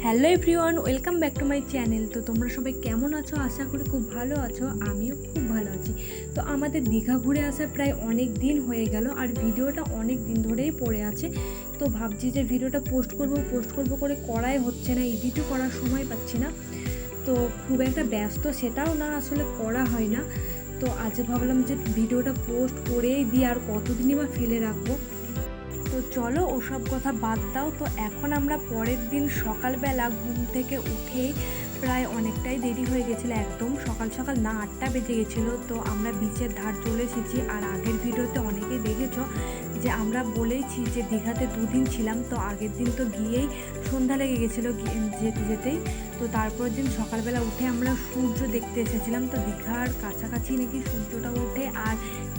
Hello everyone, welcome back to my channel. তো তোমরা সবাই কেমন আছো? আশা করি খুব ভালো আছো। আমিও খুব ভালো আছি। তো আমাদের দীঘা ঘুরে আসা প্রায় অনেক দিন হয়ে গেল, আর ভিডিওটা অনেক দিন ধরেই পড়ে আছে। তো ভাবছি যে ভিডিওটা পোস্ট করব করে করাই হচ্ছে না, এডিটও করার সময় পাচ্ছি না। তো খুব একটা ব্যস্ত সেটাও না, আসলে করা হয় না। তো আজ ভাবলাম যে ভিডিওটা পোস্ট করেই দিই, আর কতদিনই বা ফেলে রাখবো। তো চলো ওসব কথা বাদ দাও। তো এখন আমরা পরের দিন সকালবেলা ঘুম থেকে উঠেই প্রায় অনেকটাই দেরি হয়ে গেছিলো, একদম সকাল সকাল না 8টা বেজে গেছিলো। তো আমরা বিচের ধার চলে এসেছি। আর আগের ভিডিওতে অনেকেই দেখেছো যে আমরা বলেইছি যে দীঘাতে 2 দিন ছিলাম। তো আগের দিন তো গিয়েই সন্ধ্যা লেগে গেছিলো যেতে যেতেই। তো তারপর দিন সকালবেলা উঠে আমরা সূর্য দেখতে এসেছিলাম। তো দীঘার কাছাকাছি নাকি সূর্যটা ওঠে, আর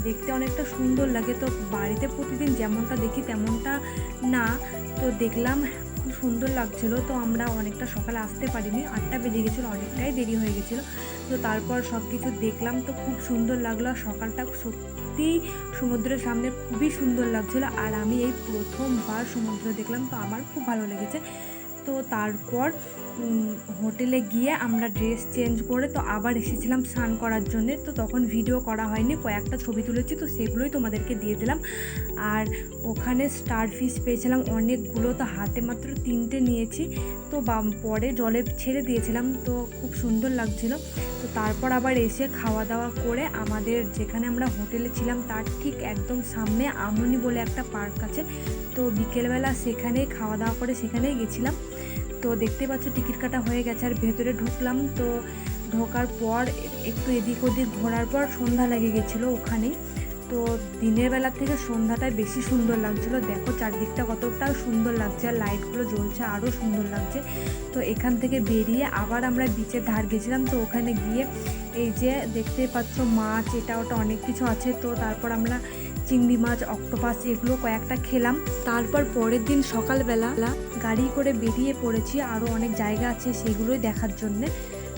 দেখতে অনেকটা সুন্দর লাগে। তো বাড়িতে প্রতিদিন যেমনটা দেখি তেমনটা না, তো দেখলাম খুব সুন্দর লাগছিলো। তো আমরা অনেকটা সকালে আসতে পারিনি, 8টা বেজে গেছিলো, অনেকটাই দেরি হয়ে গেছিলো। তো তারপর সব কিছু দেখলাম, তো খুব সুন্দর লাগলো। সকালটা সত্যি সমুদ্রের সামনে খুবই সুন্দর লাগছিলো। আর আমি এই প্রথমবার সমুদ্র দেখলাম, তো আমার খুব ভালো লেগেছে। তো তারপর হোটেলে গিয়ে আমরা ড্রেস চেঞ্জ করে তো আবার এসেছিলাম স্নান করার জন্যে। তো তখন ভিডিও করা হয়নি, কয়েকটা ছবি তুলেছি, তো সেগুলোই তোমাদেরকে দিয়ে দিলাম। আর ওখানে স্টার ফিশ পেয়েছিলাম অনেকগুলো, তো হাতে মাত্র 3টে নিয়েছি। তো পরে জলে ছেড়ে দিয়েছিলাম, তো খুব সুন্দর লাগছিল। তো তারপর আবার এসে খাওয়া দাওয়া করে আমাদের যেখানে আমরা হোটেলে ছিলাম তার ঠিক একদম সামনে আমনি বলে একটা পার্ক আছে। তো বিকেলবেলা সেখানেই খাওয়া দাওয়া করে সেখানেই গেছিলাম। তো দেখতে পাচ্ছ টিকিট কাটা হয়ে গেছে, আর ভেতরে ঢুকলাম। তো ঢোকার পর একটু এদিক ওদিক ঘোরার পর সন্ধ্যা লেগে গেছিলো ওখানেই। তো দিনের বেলার থেকে সন্ধ্যাটাই বেশি সুন্দর লাগছিলো। দেখো চারদিকটা কতটা সুন্দর লাগছে, আর লাইটগুলো জ্বলছে, আরও সুন্দর লাগছে। তো এখান থেকে বেরিয়ে আবার আমরা বিচের ধার গেছিলাম। তো ওখানে গিয়ে এই যে দেখতেই পাচ্ছ মাছ এটা ওটা অনেক কিছু আছে। তো তারপর আমরা চিংড়ি মাছ, অক্টোপাস এগুলো কয়েকটা খেলাম। তারপর পরের দিন সকালবেলা গাড়ি করে বেরিয়ে পড়েছি, আরও অনেক জায়গা আছে সেগুলোই দেখার জন্যে।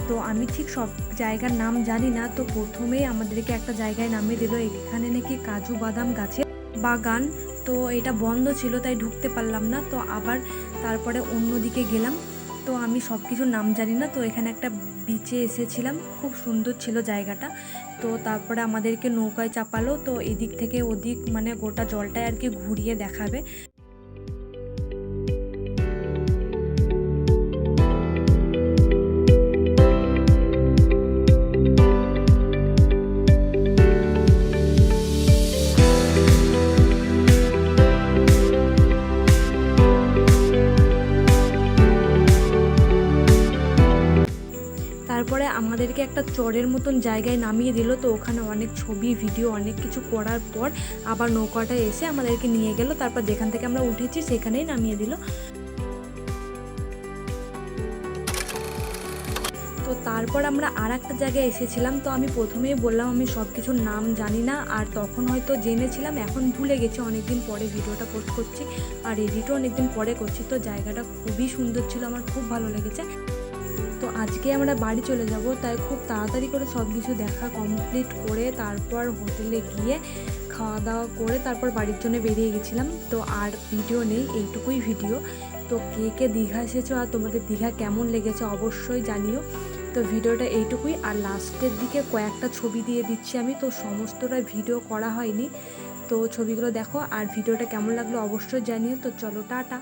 তো আমি ঠিক সব জায়গার নাম জানি না। তো প্রথমেই আমাদেরকে একটা জায়গায় নামিয়ে দিল, এখানে নাকি কাজু বাদাম গাছের বাগান। তো এটা বন্ধ ছিল তাই ঢুকতে পারলাম না। তো আবার তারপরে অন্যদিকে গেলাম। তো আমি সব কিছুর নাম জানি না। তো এখানে একটা বিচে এসেছিলাম, খুব সুন্দর ছিল জায়গাটা। তো তারপরে আমাদেরকে নৌকায় চাপালো। তো এদিক থেকে ওদিক মানে গোটা জলটাই আর কি ঘুরিয়ে দেখাবে। তারপরে আমাদেরকে একটা চরের মতন জায়গায় নামিয়ে দিল। তো ওখানে অনেক ছবি ভিডিও অনেক কিছু করার পর আবার নৌকাটা এসে আমাদেরকে নিয়ে গেল। তারপর যেখান থেকে আমরা উঠেছি সেখানেই নামিয়ে দিল। তো তারপর আমরা আর একটা জায়গায় এসেছিলাম। তো আমি প্রথমেই বললাম আমি সব কিছুর নাম জানি না, আর তখন হয়তো জেনেছিলাম, এখন ভুলে গেছি। অনেকদিন পরে ভিডিওটা পোস্ট করছি, আর এডিটও অনেকদিন পরে করছি। তো জায়গাটা খুবই সুন্দর ছিল, আমার খুব ভালো লেগেছে। তো আজকে আমরা বাড়ি চলে যাব, তাই খুব তাড়াতাড়ি করে সব কিছু দেখা কমপ্লিট করে তারপর হোটেলে গিয়ে খাওয়া দাওয়া করে তারপর বাড়ির জন্য বেরিয়ে গেছিলাম। তো আর ভিডিও নেই, এইটুকুই ভিডিও। তো কে কে দীঘা এসেছো আর তোমাদের দীঘা কেমন লেগেছে অবশ্যই জানিও। তো ভিডিওটা এইটুকুই, আর লাস্টের দিকে কয়েকটা ছবি দিয়ে দিচ্ছি আমি। তো সমস্তটা ভিডিও করা হয়নি, তো ছবিগুলো দেখো, আর ভিডিওটা কেমন লাগলো অবশ্যই জানিও। তো চলো টাটা।